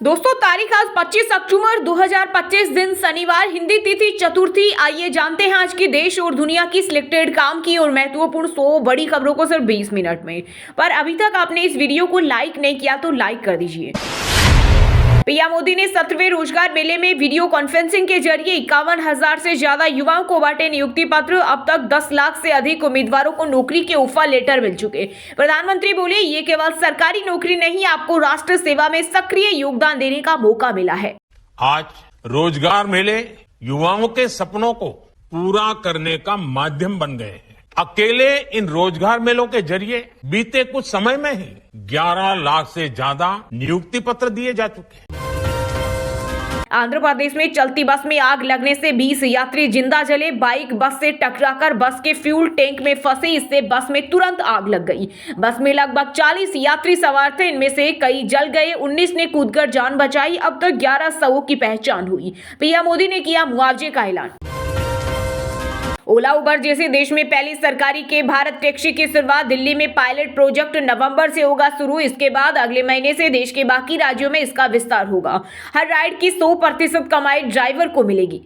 दोस्तों तारीख आज 25 अक्टूबर 2025 दिन शनिवार, हिंदी तिथि चतुर्थी। आइए जानते हैं आज की देश और दुनिया की सिलेक्टेड काम की और महत्वपूर्ण 100 बड़ी खबरों को सिर्फ 20 मिनट में। पर अभी तक आपने इस वीडियो को लाइक नहीं किया तो लाइक कर दीजिए। पीएम मोदी ने 17वें रोजगार मेले में वीडियो कॉन्फ्रेंसिंग के जरिए 51,000 से ज्यादा युवाओं को बांटे नियुक्ति पत्र। अब तक 10 लाख से अधिक उम्मीदवारों को नौकरी के ऑफर लेटर मिल चुके। प्रधानमंत्री बोले, ये केवल सरकारी नौकरी नहीं, आपको राष्ट्र सेवा में सक्रिय योगदान देने का मौका मिला है। आज रोजगार मेले युवाओं के सपनों को पूरा करने का माध्यम बन गए हैं। अकेले इन रोजगार मेलों के जरिए बीते कुछ समय में ही 11 लाख से ज्यादा नियुक्ति पत्र दिए जा चुके हैं। आंध्र प्रदेश में चलती बस में आग लगने से 20 यात्री जिंदा जले। बाइक बस से टकराकर बस के फ्यूल टैंक में फंसे, इससे बस में तुरंत आग लग गई। बस में लगभग 40 यात्री सवार थे, इनमें से कई जल गए, 19 ने कूदकर जान बचाई। अब तक 11 शवों की पहचान हुई। पीएम मोदी ने किया मुआवजे का ऐलान। ओला उबर जैसे देश में पहली सरकारी के भारत टैक्सी की शुरुआत। दिल्ली में पायलट प्रोजेक्ट नवंबर से होगा शुरू। इसके बाद अगले महीने से देश के बाकी राज्यों में इसका विस्तार होगा। हर राइड की 100% कमाई ड्राइवर को मिलेगी।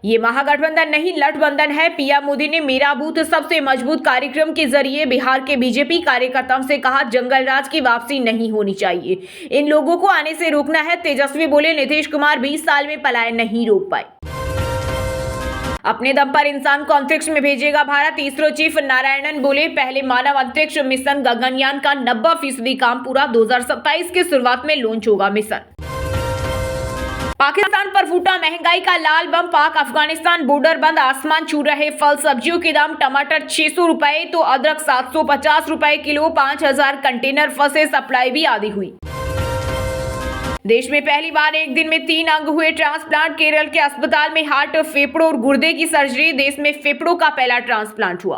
ये महागठबंधन नहीं, लठबंधन है। पीएम मोदी ने मेरा बूथ सबसे मजबूत कार्यक्रम के जरिए बिहार के बीजेपी कार्यकर्ताओं से कहा, जंगल राज की वापसी नहीं होनी चाहिए, इन लोगों को आने से रोकना है। तेजस्वी बोले, नीतीश कुमार 20 साल में पलायन नहीं रोक पाए। अपने दम पर इंसान को अंतरिक्ष में भेजेगा भारत। इसरो चीफ नारायणन बोले, पहले मानव अंतरिक्ष मिशन गगनयान का 90% काम पूरा। 2027 की शुरुआत में लॉन्च होगा मिशन। पाकिस्तान पर फूटा महंगाई का लाल बम। पाक अफगानिस्तान बॉर्डर बंद, आसमान छू रहे फल सब्जियों के दाम। टमाटर 600 रुपए तो अदरक 750 रुपए किलो। 5,000 कंटेनर फंसे, सप्लाई भी आधी हुई। देश में पहली बार एक दिन में 3 अंग हुए ट्रांसप्लांट। केरल के अस्पताल में हार्ट, फेफड़ों और गुर्दे की सर्जरी। देश में फेफड़ों का पहला ट्रांसप्लांट हुआ।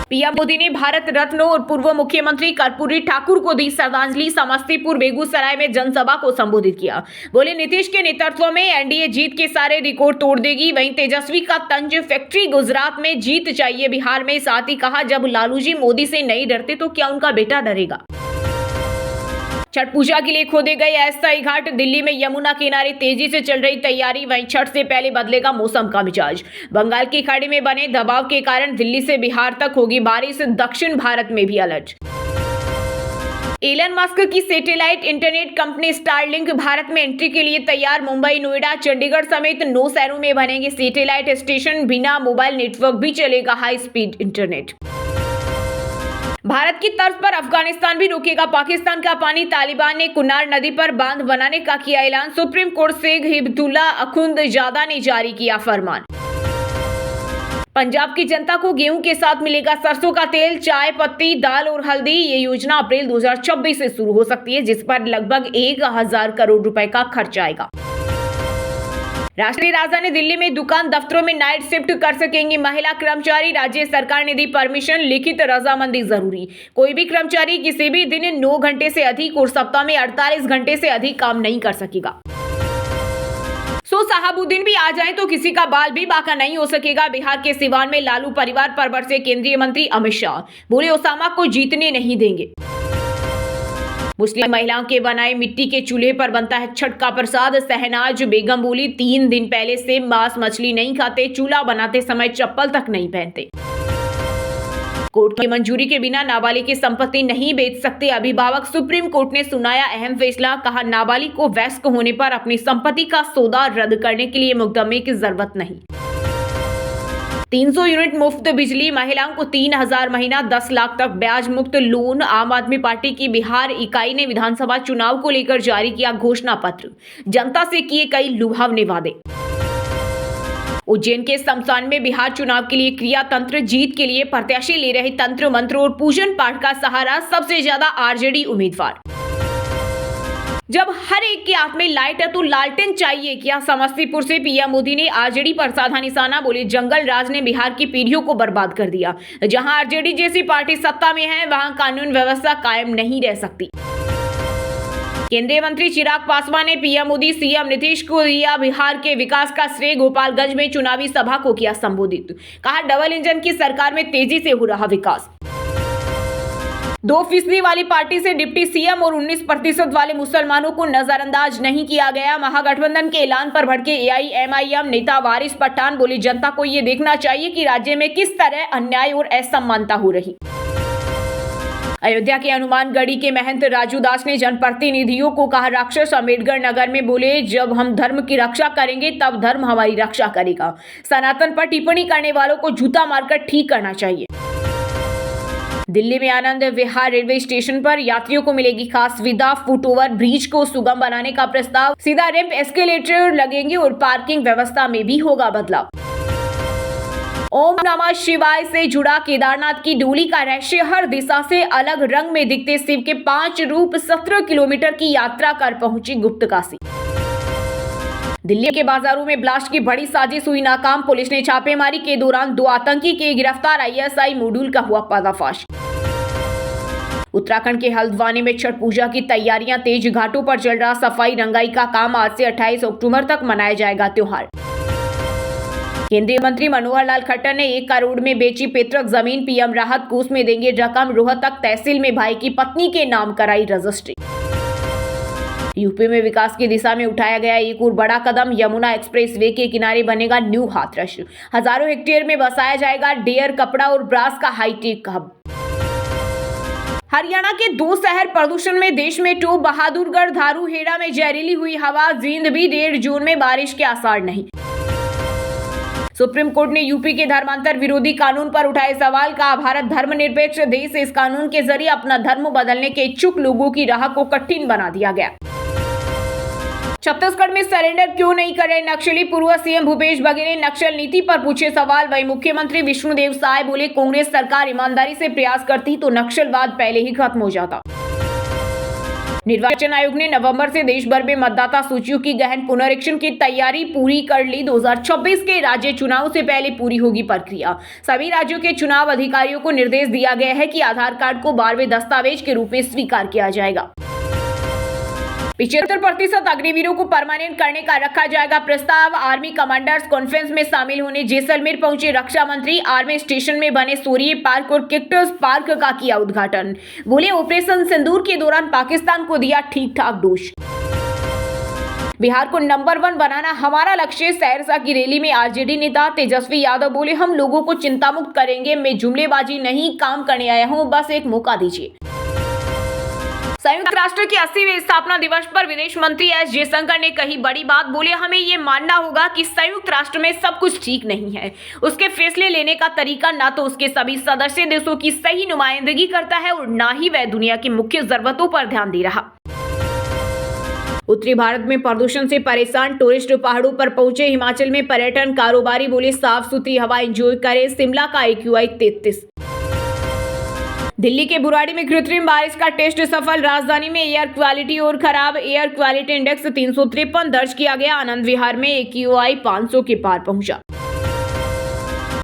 पीएम मोदी ने भारत रत्न और पूर्व मुख्यमंत्री कर्पूरी ठाकुर को दी श्रद्धांजलि। समस्तीपुर, बेगूसराय में जनसभा को संबोधित किया। बोले, नीतीश के नेतृत्व में एनडीए जीत के सारे रिकॉर्ड तोड़ देगी। वहीं तेजस्वी का तंज फैक्ट्री गुजरात में, जीत चाहिए बिहार में। साथ ही कहा, जब लालू जी मोदी से नहीं डरते तो क्या उनका बेटा डरेगा। छठ पूजा के लिए खोदे गए अस्थायी घाट। दिल्ली में यमुना किनारे तेजी से चल रही तैयारी। वहीं छठ से पहले बदलेगा मौसम का मिजाज। बंगाल की खाड़ी में बने दबाव के कारण दिल्ली से बिहार तक होगी बारिश। दक्षिण भारत में भी अलर्ट। एलन मस्क की satellite internet company Starlink Bharat में एंट्री के लिए तैयार। मुंबई, नोएडा, चंडीगढ़ समेत 9 शहरों में बनेंगे सैटेलाइट स्टेशन। बिना मोबाइल नेटवर्क भी चलेगा हाई स्पीड इंटरनेट। भारत की तर्ज पर अफगानिस्तान भी रोकेगा पाकिस्तान का पानी। तालिबान ने कुनार नदी पर बांध बनाने का किया ऐलान। सुप्रीम कोर्ट से हिबतुल्ला अखुंदजादा ने जारी किया फरमान। पंजाब की जनता को गेहूं के साथ मिलेगा सरसों का तेल, चाय पत्ती, दाल और हल्दी। ये योजना अप्रैल 2026 से शुरू हो सकती है, जिस पर लगभग 1,000 करोड़ रुपए का खर्च आएगा। राष्ट्रीय राजधानी दिल्ली में दुकान दफ्तरों में नाइट शिफ्ट कर सकेंगी महिला कर्मचारी। राज्य सरकार ने दी परमिशन, लिखित रजामंदी जरूरी। कोई भी कर्मचारी किसी भी दिन 9 घंटे से अधिक और सप्ताह में 48 घंटे से अधिक काम नहीं कर सकेगा। साहबुद्दीन भी आ जाए तो किसी का बाल भी बांका नहीं हो सकेगा। बिहार के सिवान में लालू परिवार पर बरसे केंद्रीय मंत्री अमित शाह। बोले, ओसामा को जीतने नहीं देंगे। मुस्लिम महिलाओं के बनाए मिट्टी के चूल्हे पर बनता है छठ का प्रसाद। शहनाज बेगम बोली, 3 दिन पहले से मांस मछली नहीं खाते, चूल्हा बनाते समय चप्पल तक नहीं पहनते। कोर्ट की मंजूरी के बिना नाबालिग की संपत्ति नहीं बेच सकते अभिभावक। सुप्रीम कोर्ट ने सुनाया अहम फैसला। कहा, नाबालिग को वयस्क होने पर अपनी संपत्ति का सौदा रद्द करने के लिए मुकदमे की जरूरत नहीं। 300 यूनिट मुफ्त बिजली, महिलाओं को 3,000 महीना, 10 लाख तक ब्याज मुक्त लोन। आम आदमी पार्टी की बिहार इकाई ने विधानसभा चुनाव को लेकर जारी किया घोषणा पत्र। जनता से किए कई लुभावने वादे। उज्जैन के शमशान में बिहार चुनाव के लिए क्रिया तंत्र। जीत के लिए प्रत्याशी ले रहे तंत्र मंत्र और पूजन पाठ का सहारा। सबसे ज्यादा आरजेडी उम्मीदवार। जब हर एक के हाथ में लाइट है तो लालटेन चाहिए क्या? समस्तीपुर से पीएम मोदी ने आरजेडी पर साधा निशाना। बोले, जंगल राज ने बिहार की पीढ़ियों को बर्बाद कर दिया। जहां आरजेडी जैसी पार्टी सत्ता में है, वहां कानून व्यवस्था कायम नहीं रह सकती। केंद्रीय मंत्री चिराग पासवान ने पीएम मोदी, सीएम नीतीश को दिया बिहार के विकास का श्रेय। गोपालगंज में चुनावी सभा को किया संबोधित। कहा, डबल इंजन की सरकार में तेजी से हो रहा विकास। 2% वाली पार्टी से डिप्टी सीएम और 19% वाले मुसलमानों को नजरअंदाज नहीं किया गया। महागठबंधन के ऐलान पर भड़के एआईएमआईएम नेता वारिस पठान बोले, जनता को ये देखना चाहिए कि राज्य में किस तरह अन्याय और असमानता हो रही। अयोध्या के हनुमानगढ़ी के महंत राजू दास ने जनप्रतिनिधियों को कहा, राक्षस अम्बेडकर नगर में बोले, जब हम धर्म की रक्षा करेंगे तब धर्म हमारी रक्षा करेगा। सनातन पर टिप्पणी करने वालों को जूता मारकर ठीक करना चाहिए। दिल्ली में आनंद विहार रेलवे स्टेशन पर यात्रियों को मिलेगी खास सुविधा। फुटओवर ब्रिज को सुगम बनाने का प्रस्ताव, सीधा रैंप एस्केलेटर लगेंगे और पार्किंग व्यवस्था में भी होगा बदलाव। ओम नमः शिवाय से जुड़ा केदारनाथ की डोली का रहस्य, हर दिशा से अलग रंग में दिखते शिव के 5 रूप 17 किलोमीटर की यात्रा कर पहुंची गुप्तकाशी। दिल्ली के बाजारों में ब्लास्ट की बड़ी साजिश हुई नाकाम, पुलिस ने छापेमारी के दौरान 2 आतंकी के गिरफ्तार, आईएसआई मॉड्यूल का हुआ पर्दाफाश। उत्तराखंड के हल्द्वानी में छठ पूजा की तैयारियां तेज, घाटों पर चल रहा सफाई रंगाई का काम, आज से 28 अक्टूबर तक मनाया जाएगा त्योहार। केंद्रीय मंत्री मनोहर लाल खट्टर ने 1 करोड़ में बेची पैतृक जमीन, पीएम राहत कोष में देंगे रकम, रोहतक तहसील में भाई की पत्नी के नाम कराई रजिस्ट्री। यूपी में विकास की दिशा में उठाया गया एक और बड़ा कदम, यमुना एक्सप्रेसवे के किनारे बनेगा न्यू हाथरस, हजारों हेक्टेयर में बसाया जाएगा डेयर कपड़ा और ब्रास का हाईटेक हब। हरियाणा के 2 शहर प्रदूषण में देश में टॉप, बहादुरगढ़ धारूहेड़ा में जहरीली हुई हवा, जींद भी रेड जोन में बारिश के आसार नहीं। सुप्रीम कोर्ट ने यूपी के धर्मांतर विरोधी कानून पर उठाए सवाल, कहा भारत धर्मनिरपेक्ष देश, इस कानून के जरिए अपना धर्म बदलने के इच्छुक लोगों की राह को कठिन बना दिया गया। छत्तीसगढ़ में सरेंडर क्यों नहीं करे नक्सली, पूर्व सीएम भूपेश बघेल ने नक्सल नीति पर पूछे सवाल। वहीं मुख्यमंत्री विष्णुदेव साय बोले, कांग्रेस सरकार ईमानदारी से प्रयास करती तो नक्सलवाद पहले ही खत्म हो जाता। निर्वाचन आयोग ने नवंबर से देश भर में मतदाता सूचियों की गहन पुनरीक्षण की तैयारी पूरी कर ली। 2026 के राज्य चुनाव से पहले पूरी होगी प्रक्रिया। सभी राज्यों के चुनाव अधिकारियों को निर्देश दिया गया है कि आधार कार्ड को 12वें दस्तावेज के रूप में स्वीकार किया जाएगा। 75% अग्निवीरों को परमानेंट करने का रखा जाएगा प्रस्ताव। आर्मी कमांडर्स कॉन्फ्रेंस में शामिल होने जैसलमेर पहुंचे रक्षा मंत्री, आर्मी स्टेशन में बने सूर्य पार्क और कैक्टस पार्क का किया उद्घाटन। बोले, ऑपरेशन सिंदूर के दौरान पाकिस्तान को दिया ठीक ठाक डोज। बिहार को नंबर 1 बनाना हमारा लक्ष्य, सहरसा की रैली में आरजेडी नेता तेजस्वी यादव बोले, हम लोगों को चिंता मुक्त करेंगे, मैं जुमलेबाजी नहीं काम करने आया हूं, बस एक मौका दीजिए। संयुक्त राष्ट्र के 80वें स्थापना दिवस पर विदेश मंत्री एस जयशंकर ने कही बड़ी बात, बोले, हमें ये मानना होगा कि संयुक्त राष्ट्र में सब कुछ ठीक नहीं है। उसके फैसले लेने का तरीका ना तो उसके सभी सदस्य देशों की सही नुमाइंदगी करता है और ना ही वह दुनिया की मुख्य जरूरतों पर ध्यान दे रहा। उत्तरी भारत में प्रदूषण से परेशान टूरिस्ट पहाड़ों पर पहुंचे, हिमाचल में पर्यटन कारोबारी बोले, साफ सुथरी हवा एंजॉय करें, शिमला का AQI 33। दिल्ली के बुराड़ी में कृत्रिम बारिश का टेस्ट सफल, राजधानी में एयर क्वालिटी और खराब, एयर क्वालिटी इंडेक्स 353 दर्ज किया गया। आनंद विहार में AQI 500 के पार पहुंचा।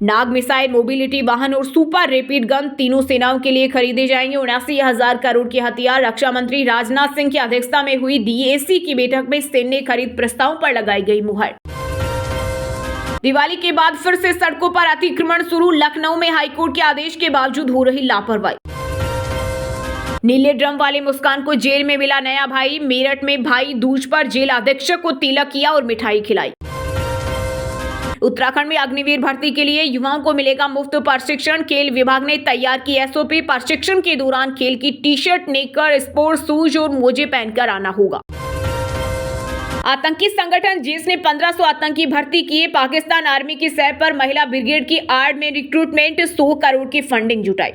नाग मिसाइल, मोबिलिटी वाहन और सुपर रैपिड गन तीनों सेनाओं के लिए खरीदे जाएंगे। 79,000 करोड़ के हथियार। रक्षा मंत्री राजनाथ सिंह की अध्यक्षता में हुई DAC की बैठक में सैन्य खरीद प्रस्तावों पर लगाई गई मुहर। दिवाली के बाद फिर से सड़कों पर अतिक्रमण शुरू, लखनऊ में हाईकोर्ट के आदेश के बावजूद हो रही लापरवाही। नीले ड्रम वाले मुस्कान को जेल में मिला नया भाई, मेरठ में भाई दूज पर जेल अधीक्षक को तिलक किया और मिठाई खिलाई। उत्तराखंड में अग्निवीर भर्ती के लिए युवाओं को मिलेगा मुफ्त प्रशिक्षण, खेल विभाग ने तैयार की SOP, प्रशिक्षण के दौरान खेल की टी-शर्ट, नेकर, स्पोर्ट्स शूज और मोजे पहनकर आना होगा। आतंकी संगठन जैश ने 1500 आतंकी भर्ती किए, पाकिस्तान आर्मी की सैर पर महिला ब्रिगेड की आड़ में रिक्रूटमेंट, 100 करोड़ की फंडिंग जुटाई।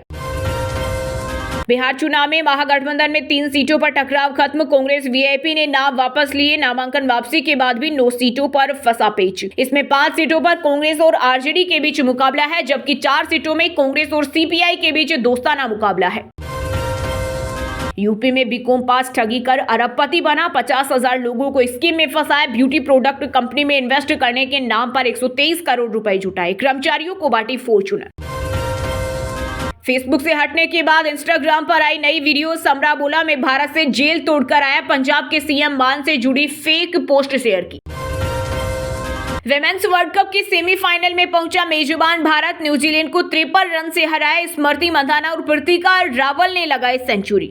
बिहार चुनाव में महागठबंधन में 3 सीटों पर टकराव खत्म, कांग्रेस वीआईपी ने नाम वापस लिए, नामांकन वापसी के बाद भी 9 सीटों पर फंसा पेच। इसमें 5 सीटों पर कांग्रेस और आरजेडी के बीच मुकाबला है, जबकि 4 सीटों में कांग्रेस और सीपीआई के बीच दोस्ताना मुकाबला है। यूपी में बीकॉम पास ठगी कर अरबपति बना, 50,000 लोगों को स्कीम में फंसाया, ब्यूटी प्रोडक्ट कंपनी में इन्वेस्ट करने के नाम पर 123 करोड़ रुपए जुटाए, कर्मचारियों को बांटी फॉर्च्यूनर। फेसबुक से हटने के बाद इंस्टाग्राम पर आई नई वीडियो, समरा बोला मैं भारत से जेल तोड़कर आया, पंजाब के सीएम मान से जुड़ी फेक पोस्ट शेयर की। विमेंस वर्ल्ड कप के सेमीफाइनल में पहुंचा मेजबान भारत न्यूजीलैंड को 53 रन से हराया। स्मृति मंधाना और पृथ्विका रावल ने लगाई सेंचुरी।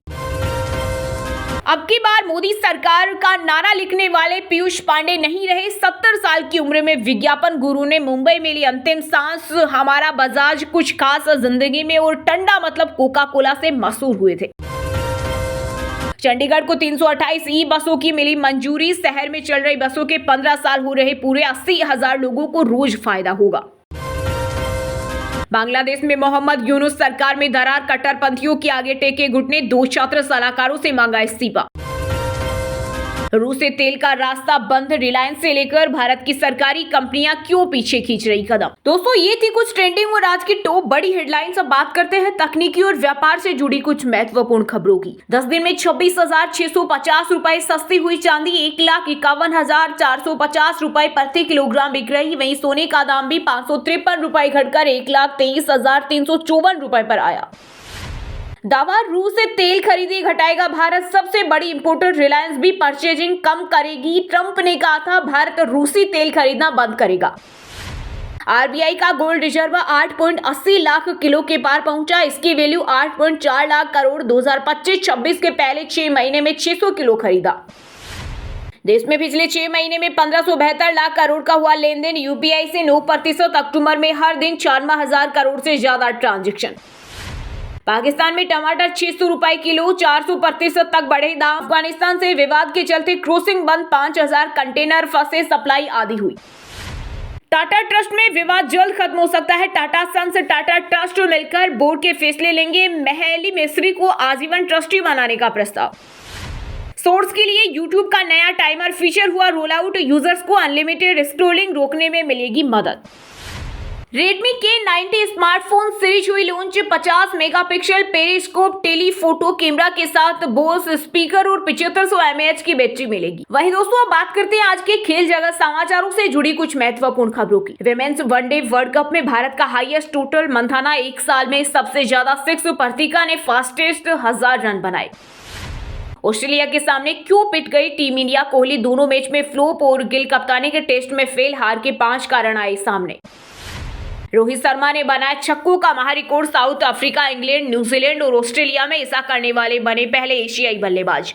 अब की बार मोदी सरकार का नारा लिखने वाले पीयूष पांडे नहीं रहे। 70 साल की उम्र में विज्ञापन गुरु ने मुंबई में ली अंतिम सांस। हमारा बजाज कुछ खास जिंदगी में और टंडा मतलब कोका कोला से मशहूर हुए थे। चंडीगढ़ को 328 ई बसों की मिली मंजूरी। शहर में चल रही बसों के 15 साल हो रहे पूरे। 80,000 लोगों को रोज फायदा होगा। बांग्लादेश में मोहम्मद यूनुस सरकार में दरार। कट्टरपंथियों के आगे टेके घुटने। 2 छात्र सलाहकारों से मांगा इस्तीफा। रूस से तेल का रास्ता बंद। रिलायंस से लेकर भारत की सरकारी कंपनियां क्यों पीछे खींच रही कदम। दोस्तों ये थी कुछ ट्रेंडिंग और आज की टॉप बड़ी हेडलाइंस। अब बात करते हैं तकनीकी और व्यापार से जुड़ी कुछ महत्वपूर्ण खबरों की। 10 दिन में 26,650 रुपए सस्ती हुई चांदी। 1,51,450 रुपए प्रति किलोग्राम बिक रही। वहीं सोने का दाम भी 553 रुपए घटकर 1,23,354 रुपए पर आया। दावा रूस से तेल खरीदी घटाएगा भारत। सबसे बड़ी इंपोर्टर रिलायंस भी परचेजिंग कम करेगी। ट्रंप ने कहा था भारत रूसी तेल खरीदना बंद करेगा। आरबीआई का गोल्ड रिजर्व 8.80 लाख किलो के पार पहुंचा। इसकी वैल्यू 8.4 लाख करोड़। 2025-26 के पहले 6 महीने में 600 किलो खरीदा। देश में पिछले 6 महीने में 1572 लाख करोड़ का हुआ लेन देन। यूपीआई से 9% अक्टूबर में हर दिन 94,000 करोड़ से ज्यादा ट्रांजेक्शन। पाकिस्तान में टमाटर 600 रुपए किलो। 400% तक बढ़े दाम। अफगानिस्तान से विवाद के चलते क्रॉसिंग बंद। 5,000 कंटेनर फंसे। सप्लाई आधी हुई। टाटा ट्रस्ट में विवाद जल्द खत्म हो सकता है। टाटा सन्स टाटा ट्रस्ट मिलकर बोर्ड के फैसले लेंगे। महली मिस्त्री को आजीवन ट्रस्टी बनाने का प्रस्ताव। सोर्स के लिए यूट्यूब का नया टाइमर फीचर हुआ रोल आउट। यूजर्स को अनलिमिटेड स्क्रॉलिंग रोकने में मिलेगी मदद। Redmi K90 स्मार्टफोन सीरीज हुई launch. 50 megapixel periscope telephoto camera के साथ बोस स्पीकर और 7500 mAh की बैटरी मिलेगी। वहीं दोस्तों अब बात करते हैं आज के खेल जगत समाचारों से जुड़ी कुछ महत्वपूर्ण खबरों की। विमेंस वनडे वर्ल्ड कप में भारत का हाईएस्ट टोटल। मंथाना 1 साल में सबसे ज्यादा 6। पृथ्विका ने फास्टेस्ट 1000 रन बनाए। ऑस्ट्रेलिया के सामने क्यों पिट गई टीम इंडिया। कोहली दोनों मैच में फ्लॉप और गिल कप्तानी के टेस्ट में फेल। हार के 5 कारण आए सामने। रोहित शर्मा ने बनाया छक्कों का महारिकॉर्ड। साउथ अफ्रीका, इंग्लैंड, न्यूजीलैंड और ऑस्ट्रेलिया में ऐसा करने वाले बने पहले एशियाई बल्लेबाज।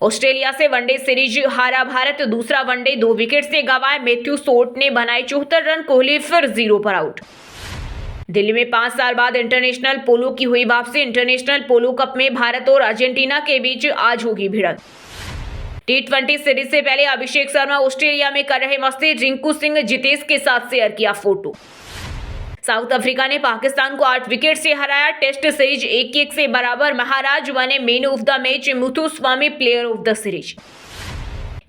ऑस्ट्रेलिया से वनडे सीरीज हारा भारत। दूसरा वनडे 2 विकेट से गंवाए। मैथ्यू शॉर्ट ने बनाए 74 रन। कोहली फिर 0 पर आउट। दिल्ली में 5 साल बाद इंटरनेशनल पोलो की हुई वापसी। इंटरनेशनल पोलो कप में भारत और अर्जेंटीना के बीच आज होगी भिड़ंत। T20 सीरीज से पहले अभिषेक शर्मा ऑस्ट्रेलिया में कर रहे मस्ती। रिंकू सिंह जितेश के साथ शेयर किया फोटो। साउथ अफ्रीका ने पाकिस्तान को 8 विकेट से हराया। टेस्ट सीरीज 1-1 से बराबर। महाराज बने man of the match. Muthuswamy player of the series.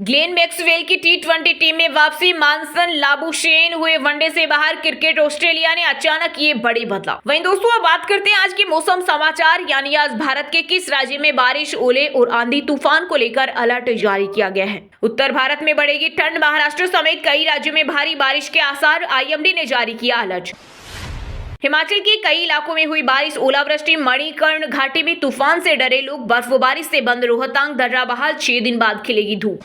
Glenn Maxwell की T20 टीम में वापसी। मानसन लाबुशेन हुए वनडे से बाहर। क्रिकेट ऑस्ट्रेलिया ने अचानक ये बड़ी बदलाव। वहीं दोस्तों अब बात करते हैं आज के मौसम समाचार। यानी आज भारत के किस राज्य में बारिश, ओले और आंधी तूफान को लेकर अलर्ट जारी किया गया है। उत्तर भारत में बढ़ेगी ठंड। महाराष्ट्र समेत कई राज्यों में भारी बारिश के आसार। IMD ने जारी किया अलर्ट। हिमाचल के कई इलाकों में हुई बारिश, ओलावृष्टि। मणिकर्ण घाटी में तूफान से डरे लोग। बर्फबारी से बंद रोहतांग दर्रा बहाल। 6 दिन बाद खिलेगी धूप।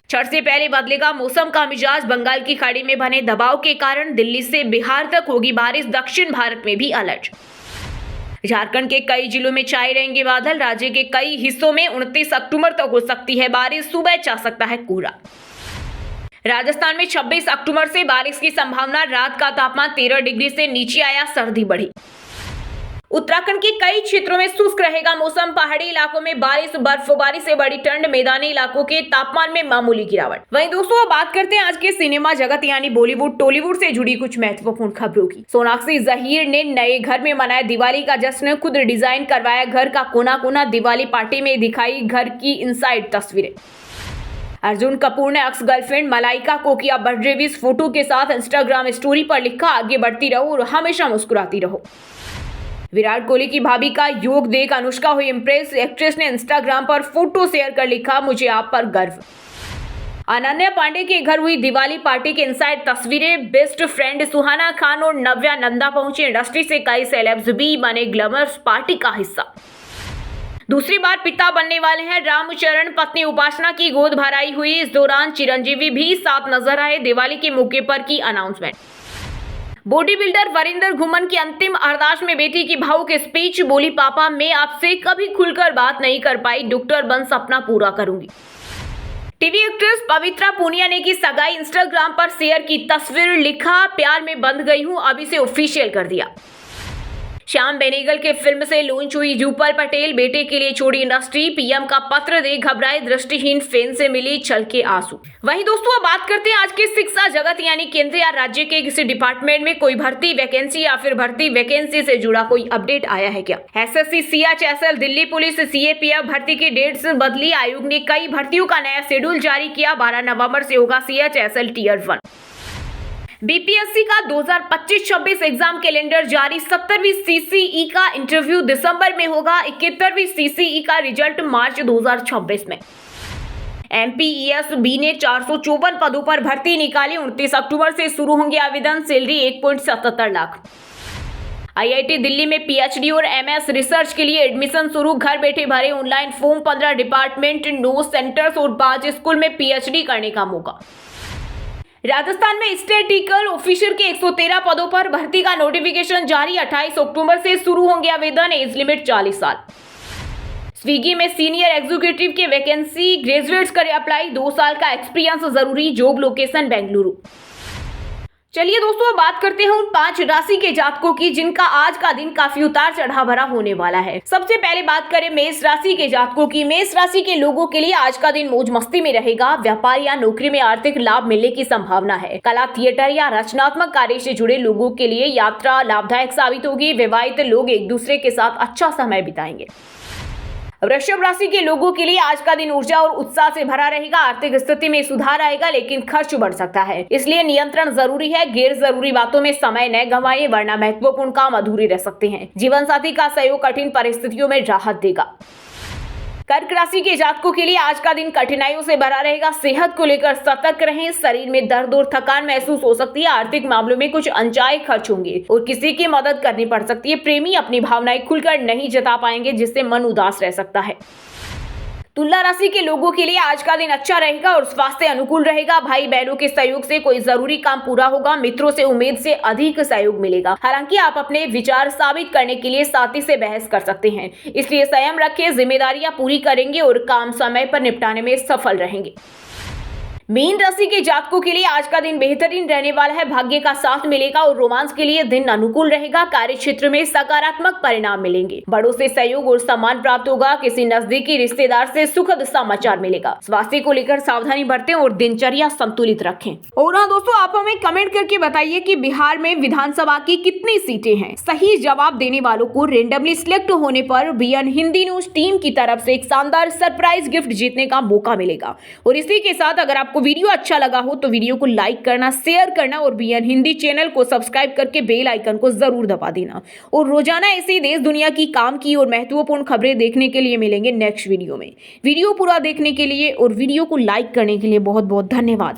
छठ से पहले बदलेगा मौसम का मिजाज। बंगाल की खाड़ी में बने दबाव के कारण दिल्ली से बिहार तक होगी बारिश। दक्षिण भारत में भी अलर्ट। झारखंड के कई जिलों में छाए रहेंगे बादल। राज्य के कई हिस्सों में 29 अक्टूबर तक हो सकती है बारिश। सुबह छा सकता है कोहरा। राजस्थान में 26 अक्टूबर से बारिश की संभावना। रात का तापमान 13 डिग्री से नीचे आया। सर्दी बढ़ी। उत्तराखंड के कई क्षेत्रों में शुष्क रहेगा मौसम। पहाड़ी इलाकों में बारिश, बर्फबारी से बड़ी ठंड। मैदानी इलाकों के तापमान में मामूली गिरावट। वहीं दोस्तों बात करते हैं आज के सिनेमा जगत यानी बॉलीवुड टॉलीवुड से जुड़ी कुछ महत्वपूर्ण खबरों की। सोनाक्षी जहीर ने नए घर में मनाया दिवाली का जश्न। खुद डिजाइन करवाया घर का कोना कोना। दिवाली पार्टी में दिखाई घर की इनसाइड तस्वीरें। अर्जुन कपूर ने एक्स गर्लफ्रेंड मलाइका को किया बर्थडे विश। फोटो के साथ इंस्टाग्राम स्टोरी पर लिखा, आगे बढ़ती रहो और हमेशा मुस्कुराती रहो। विराट कोहली की भाभी का योग देख अनुष्का हुई इंप्रेस। एक्ट्रेस ने इंस्टाग्राम पर फोटो शेयर कर लिखा, मुझे आप पर गर्व। अनन्या पांडे के घर हुई दिवाली पार्टी के इनसाइड तस्वीरें। बेस्ट फ्रेंड सुहाना खान और नव्या नंदा पहुंचे। इंडस्ट्री से कई सेलेब्स भी बने ग्लैमरस पार्टी का हिस्सा। दूसरी बार पिता बनने वाले हैं रामचरण, पत्नी उपासना की गोद भराई हुई। इस दौरान चिरंजीवी भी साथ नजर आए। दिवाली के मौके पर की अनाउंसमेंट। बॉडी बिल्डर वरिंदर घुमन की अंतिम अरदास में बेटी की भावुक स्पीच। बोली, पापा मैं आपसे कभी खुलकर बात नहीं कर पाई, डॉक्टर बन सपना पूरा करूंगी। टीवी एक्ट्रेस पवित्रा पूनिया ने की सगाई। इंस्टाग्राम पर शेयर की तस्वीर, लिखा प्यार में बंध गई हूं, अब इसे ऑफिशियल कर दिया। श्याम बेनेगल के फिल्म से लॉन्च हुई जुगल पटेल, बेटे के लिए छोड़ी इंडस्ट्री। पीएम का पत्र दे घबराए दृष्टिहीन फैन से मिली छलके आंसू। वहीं दोस्तों अब बात करते हैं आज के शिक्षा जगत यानी केंद्र या राज्य के किसी डिपार्टमेंट में कोई भर्ती वैकेंसी या फिर भर्ती वैकेंसी से जुड़ा कोई अपडेट आया है क्या। SSC, CHSL, Delhi police, CAPF भर्ती की डेट्स बदली। आयोग ने कई भर्तियों का नया शेड्यूल जारी किया। 12 नवंबर से होगा सीएचएसएल टियर 1। बीपीएससी का 2025-26 एग्जाम कैलेंडर जारी। 70वीं सीसीई का इंटरव्यू दिसंबर में होगा। 71वीं सीसीई का रिजल्ट मार्च 2026 में। एमपीईएसबी ने 454 पदों पर भर्ती निकाली। 29 अक्टूबर से शुरू होंगे आवेदन। सैलरी 1.77 लाख। आईआईटी दिल्ली में पीएचडी और एमएस रिसर्च के लिए एडमिशन शुरू। घर बैठे भरे ऑनलाइन फॉर्म। 15 डिपार्टमेंट, 9 सेंटर्स और 5 स्कूल में पीएचडी करने का मौका। राजस्थान में स्टैटिस्टिकल ऑफिसर के 113 पदों पर भर्ती का नोटिफिकेशन जारी। 28 अक्टूबर से शुरू होंगे आवेदन। एज लिमिट 40 साल। स्विगी में सीनियर एग्जीक्यूटिव के वैकेंसी। ग्रेजुएट्स करें अप्लाई। 2 साल का एक्सपीरियंस जरूरी। Job location Bengaluru. चलिए दोस्तों बात करते हैं उन 5 राशि के जातकों की जिनका आज का दिन काफी उतार चढ़ाव भरा होने वाला है। सबसे पहले बात करें मेष राशि के जातकों की। मेष राशि के लोगों के लिए आज का दिन मौज मस्ती में रहेगा। व्यापार या नौकरी में आर्थिक लाभ मिलने की संभावना है। कला, थिएटर या रचनात्मक कार्य से जुड़े लोगों के लिए यात्रा लाभदायक साबित होगी। विवाहित लोग एक दूसरे के साथ अच्छा समय बिताएंगे। वृषभ राशि के लोगों के लिए आज का दिन ऊर्जा और उत्साह से भरा रहेगा। आर्थिक स्थिति में सुधार आएगा लेकिन खर्च बढ़ सकता है, इसलिए नियंत्रण जरूरी है। गैर जरूरी बातों में समय न गंवाएं वरना महत्वपूर्ण काम अधूरे रह सकते हैं। जीवन साथी का सहयोग कठिन परिस्थितियों में राहत देगा। कर्क राशि के जातकों के लिए आज का दिन कठिनाइयों से भरा रहेगा। सेहत को लेकर सतर्क रहें। शरीर में दर्द और थकान महसूस हो सकती है। आर्थिक मामलों में कुछ अनचाहे खर्च होंगे और किसी की मदद करनी पड़ सकती है। प्रेमी अपनी भावनाएं खुलकर नहीं जता पाएंगे जिससे मन उदास रह सकता है। तुला राशि के लोगों के लिए आज का दिन अच्छा रहेगा और स्वास्थ्य अनुकूल रहेगा। भाई बहनों के सहयोग से कोई जरूरी काम पूरा होगा। मित्रों से उम्मीद से अधिक सहयोग मिलेगा। हालांकि आप अपने विचार साबित करने के लिए साथी से बहस कर सकते हैं, इसलिए संयम रखें। जिम्मेदारियां पूरी करेंगे और काम समय पर निपटाने में सफल रहेंगे। मीन राशि के जातकों के लिए आज का दिन बेहतरीन रहने वाला है। भाग्य का साथ मिलेगा और रोमांस के लिए दिन अनुकूल रहेगा। कार्य क्षेत्र में सकारात्मक परिणाम मिलेंगे। बड़ों से सहयोग और सम्मान प्राप्त होगा। किसी नजदीकी रिश्तेदार से सुखद समाचार मिलेगा। स्वास्थ्य को लेकर सावधानी बरतें और दिनचर्या संतुलित रखें। और हाँ दोस्तों, आप हमें कमेंट करके बताइए कि बिहार में विधानसभा की कितनी सीटें हैं। सही जवाब देने वालों को रेंडमली सिलेक्ट होने पर बीएन हिंदी न्यूज टीम की तरफ से एक शानदार सरप्राइज गिफ्ट जीतने का मौका मिलेगा। और इसी के साथ अगर आपको वीडियो अच्छा लगा हो तो वीडियो को लाइक करना, शेयर करना और बीएन हिंदी चैनल को सब्सक्राइब करके बेल आइकन को जरूर दबा देना। और रोजाना ऐसी देश दुनिया की काम की और महत्वपूर्ण खबरें देखने के लिए मिलेंगे नेक्स्ट वीडियो में। वीडियो पूरा देखने के लिए और वीडियो को लाइक करने के लिए बहुत बहुत धन्यवाद।